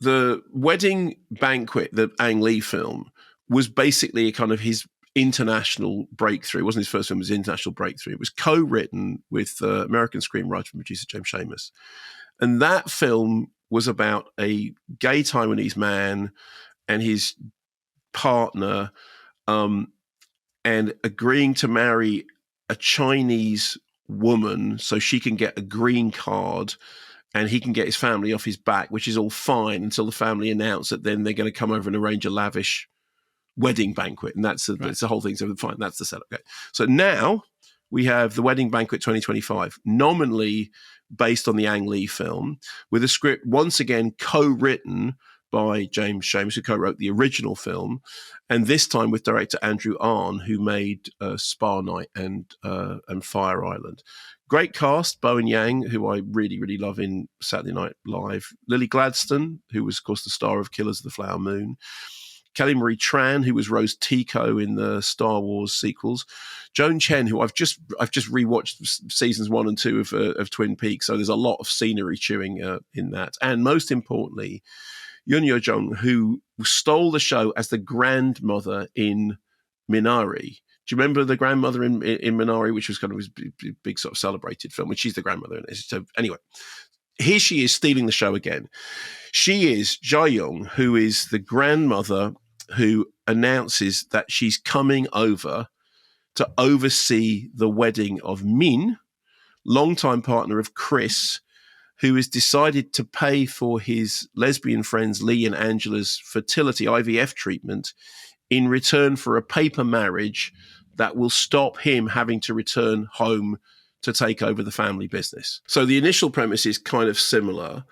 the Wedding Banquet, the Ang Lee film, was basically a kind of his international breakthrough. It wasn't his first film, it was his international breakthrough. It was co-written with American screenwriter and producer James Schamus. And that film was about a gay Taiwanese man and his partner and agreeing to marry a Chinese woman so she can get a green card and he can get his family off his back, which is all fine until the family announce that then they're going to come over and arrange a lavish wedding banquet. And that's the whole thing. So fine, that's the setup. Okay. So now we have the Wedding Banquet 2025, nominally based on the Ang Lee film, with a script once again co-written by James Schamus, who co-wrote the original film, and this time with director Andrew Ahn, who made Spa Night and Fire Island. Great cast: Bowen Yang, who I really, really love in Saturday Night Live; Lily Gladstone, who was, of course, the star of Killers of the Flower Moon; Kelly Marie Tran, who was Rose Tico in the Star Wars sequels; Joan Chen, who I've just rewatched seasons 1 and 2 of Twin Peaks, so there's a lot of scenery chewing in that, and most importantly, Yun Yo-jung, who stole the show as the grandmother in Minari. Do you remember the grandmother in Minari, which was kind of his big sort of celebrated film, which she's the grandmother in it. So anyway, here she is stealing the show again. She is Ja-young, who is the grandmother who announces that she's coming over to oversee the wedding of Min, longtime partner of Chris, who has decided to pay for his lesbian friends Lee and Angela's fertility IVF treatment in return for a paper marriage that will stop him having to return home to take over the family business. So the initial premise is kind of similar.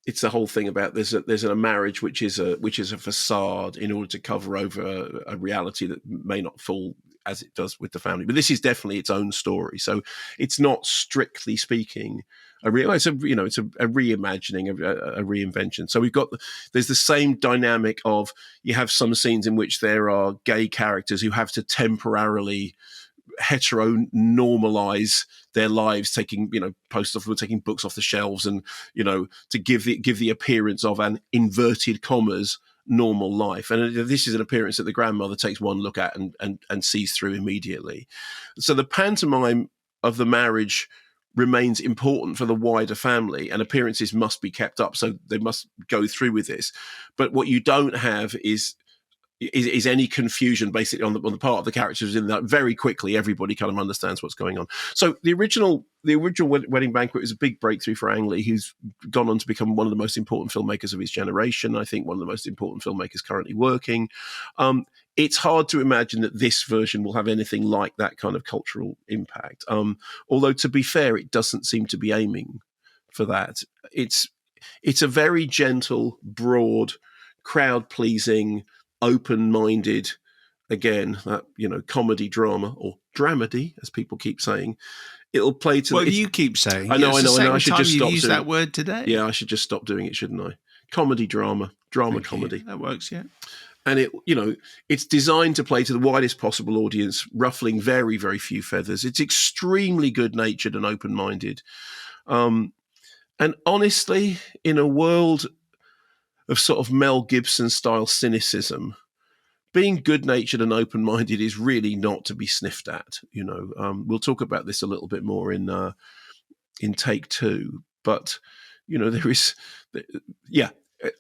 It's the whole thing about there's a marriage which is a facade in order to cover over a reality that may not fall as it does with the family. But this is definitely its own story. So it's not, strictly speaking, it's a reimagining, a reinvention. So there's the same dynamic of, you have some scenes in which there are gay characters who have to temporarily heteronormalize their lives, taking taking books off the shelves, and to give the appearance of an inverted commas normal life. And this is an appearance that the grandmother takes one look at and sees through immediately. So the pantomime of the marriage remains important for the wider family, and appearances must be kept up, so they must go through with this. But what you don't have is any confusion basically on the part of the characters, in that very quickly everybody kind of understands what's going on. So the original Wedding Banquet is a big breakthrough for Ang Lee, who's gone on to become one of the most important filmmakers of his generation. I think one of the most important filmmakers currently working. It's hard to imagine that this version will have anything like that kind of cultural impact. Although, to be fair, it doesn't seem to be aiming for that. It's a very gentle, broad, crowd-pleasing, open-minded, again, that comedy drama, or dramedy, as people keep saying. It'll play to. Well, you keep saying. I know. I should just stop used that word today. Yeah, I should just stop doing it, shouldn't I? Comedy drama, comedy. That works, yeah. And it's designed to play to the widest possible audience, ruffling very, very few feathers. It's extremely good-natured and open-minded. And honestly, in a world of sort of Mel Gibson-style cynicism, being good-natured and open-minded is really not to be sniffed at. We'll talk about this a little bit more in Take Two, but there is,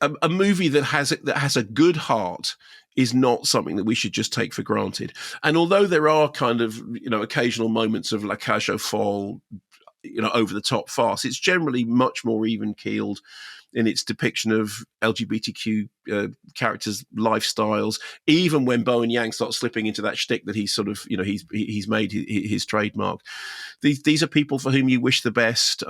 a movie that has a good heart is not something that we should just take for granted. And although there are kind of occasional moments of la cage aux folles, over the top farce, it's generally much more even keeled in its depiction of LGBTQ characters' lifestyles. Even when Bowen Yang starts slipping into that shtick that he's sort of, he's made his trademark. These are people for whom you wish the best.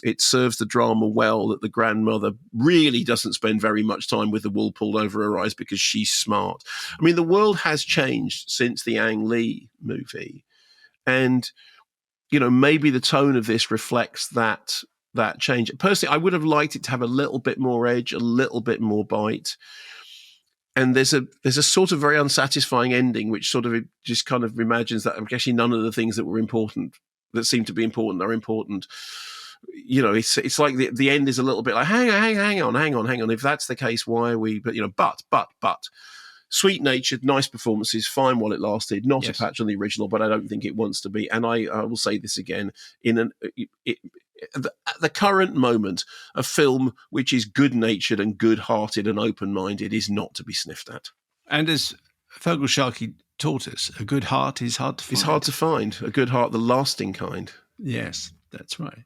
It serves the drama well that the grandmother really doesn't spend very much time with the wool pulled over her eyes because she's smart. I mean, the world has changed since the Ang Lee movie, and maybe the tone of this reflects that change. Personally, I would have liked it to have a little bit more edge, a little bit more bite. And there's a sort of very unsatisfying ending, which sort of just kind of imagines that actually none of the things that were important, that seem to be important, are important. it's like the end is a little bit like, hang on. If that's the case, why are we? But sweet-natured, nice performances, fine while it lasted. Not a patch on the original, but I don't think it wants to be. And I will say this again: at the current moment, a film which is good-natured and good-hearted and open-minded is not to be sniffed at. And as Fergal Sharkey taught us, a good heart is hard to find. It's hard to find. A good heart, the lasting kind. Yes, that's right.